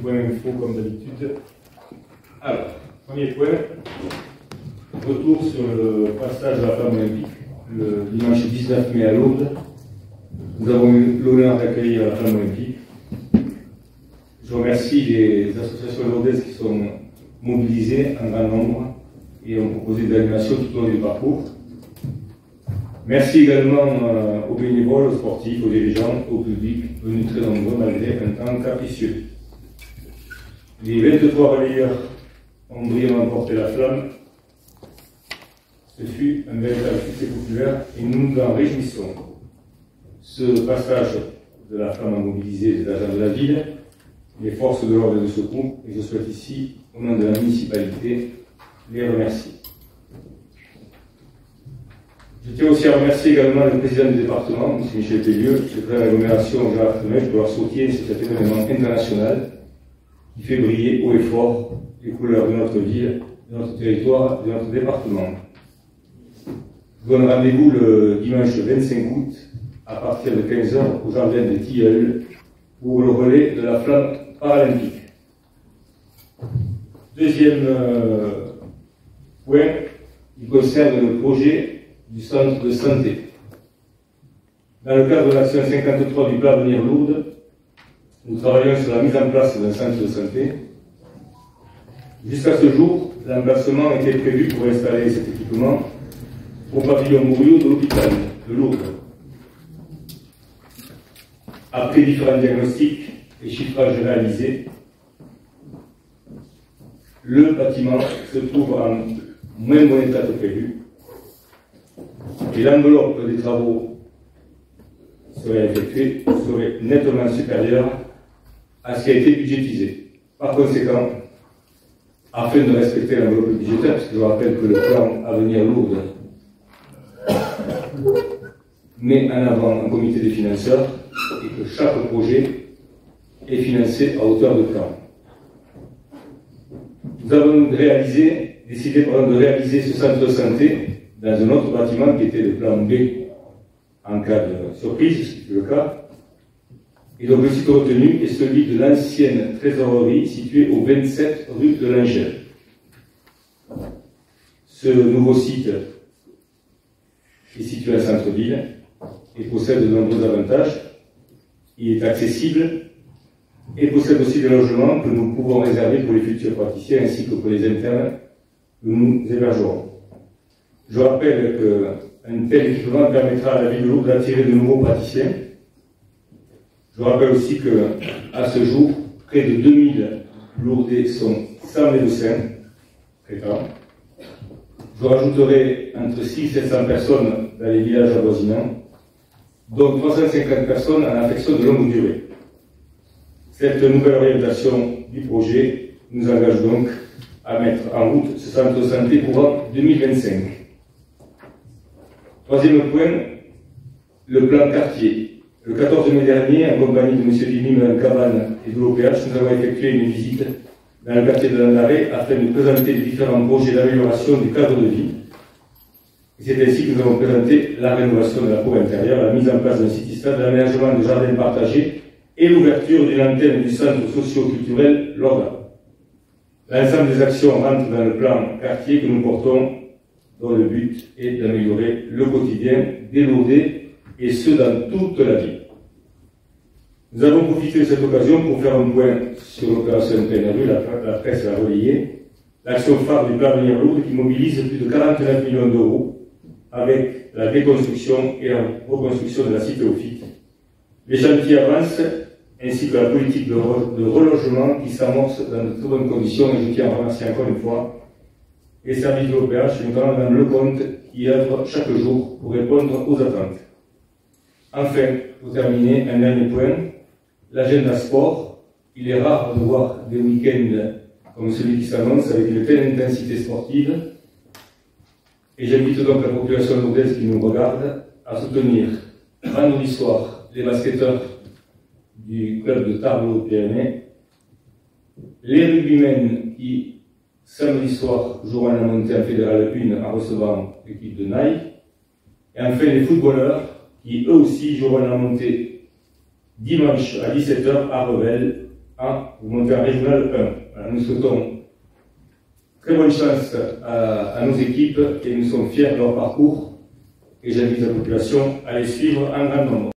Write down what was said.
point info comme d'habitude. Alors, premier point, retour sur le passage de la flamme olympique le dimanche 19 mai à Lourdes. Nous avons eu l'honneur d'accueillir la flamme olympique. Je remercie les associations lourdaises qui sont mobilisées en grand nombre et ont proposé des animations tout au long du parcours. Merci également aux bénévoles, aux sportifs, aux dirigeants, au public, venus très nombreux malgré un temps capricieux. Les 23 relayeurs ont brillamment porté la flamme. Ce fut un véritable succès populaire et nous nous en réjouissons. Ce passage de la flamme a mobilisé les agents de la ville, les forces de l'ordre et de secours, et je souhaite ici, au nom de la municipalité, les remercier. Je tiens aussi à remercier également le président du département, M. Michel Pellieu, secrétaire de l'agglomération Gérard Tremel, pour leur soutien sur cet événement international qui fait briller haut et fort les couleurs de notre ville, de notre territoire, de notre département. Je vous donne rendez-vous le dimanche 25 août à partir de 15 h au jardin des Tilleuls pour le relais de la flamme paralympique. Deuxième point, il concerne le projet du centre de santé. Dans le cadre de l'action 53 du plan Avenir Lourdes, nous travaillons sur la mise en place d'un centre de santé. Jusqu'à ce jour, l'emplacement était prévu pour installer cet équipement au pavillon Mouriot de l'hôpital de Lourdes. Après différents diagnostics et chiffrages réalisés, le bâtiment se trouve en moins bon état que prévu et l'enveloppe des travaux serait effectuée serait nettement supérieure à ce qui a été budgétisé. Par conséquent, afin de respecter l'enveloppe budgétaire, parce que je rappelle que le plan Avenir Lourdes met en avant un comité des financeurs et que chaque projet est financé à hauteur de plan. Nous avons décidé de réaliser ce centre de santé dans un autre bâtiment qui était le plan B en cas de surprise, ce qui est le cas. Et donc le site retenu est celui de l'ancienne trésorerie située au 27 rue de l'Angèle. Ce nouveau site est situé à centre-ville et possède de nombreux avantages. Il est accessible et possède aussi des logements que nous pouvons réserver pour les futurs praticiens ainsi que pour les internes que nous hébergerons. Je rappelle qu'un tel équipement permettra à la ville de Lourdes d'attirer de nouveaux praticiens. Je rappelle aussi qu'à ce jour, près de 2000 Lourdais sont sans médecin traitant. Je rajouterai entre 600 et 700 personnes dans les villages avoisinants, dont 350 personnes en affection de longue durée. Cette nouvelle orientation du projet nous engage donc à mettre en route ce centre de santé courant 2025. Troisième point, le plan quartier. Le 14 mai dernier, en compagnie de M. Vimy, Mme Cabane et de l'OPH, nous avons effectué une visite dans le quartier de Landaré afin de présenter les différents projets d'amélioration du cadre de vie. C'est ainsi que nous avons présenté la rénovation de la cour intérieure, la mise en place d'un city-stade, l'aménagement de jardins partagés et l'ouverture d'une antenne du centre socio-culturel Lorga. L'ensemble des actions rentrent dans le plan quartier que nous portons, dont le but est d'améliorer le quotidien des Lourdais, et ce dans toute la ville. Nous avons profité de cette occasion pour faire un point sur l'opération pleine rue, la presse l'a relayé, l'action phare du plan Avenir Lourdes qui mobilise plus de 49 millions d'euros avec la déconstruction et la reconstruction de la cité aux Fites. Les chantiers avancent, ainsi que la politique de relogement qui s'amorce dans de très bonnes conditions, et je tiens à remercier encore une fois les services de l'OPH, notamment Mme Lecomte, qui œuvrent chaque jour pour répondre aux attentes. Enfin, pour terminer, un dernier point, l'agenda sport. Il est rare de voir des week-ends comme celui qui s'annonce avec une telle intensité sportive, et j'invite donc la population lourdaise qui nous regarde à soutenir vendredi soir les basketteurs du club de Tarbes-Pyrénées, les rugbymen qui samedi soir joueront la montée en Fédéral 1 en recevant l'équipe de Naï, et enfin les footballeurs qui eux aussi joueront la montée dimanche à 17 h à Revel vous montez en régional 1. Voilà, nous souhaitons très bonne chance à nos équipes et nous sommes fiers de leur parcours et j'invite la population à les suivre en grand nombre.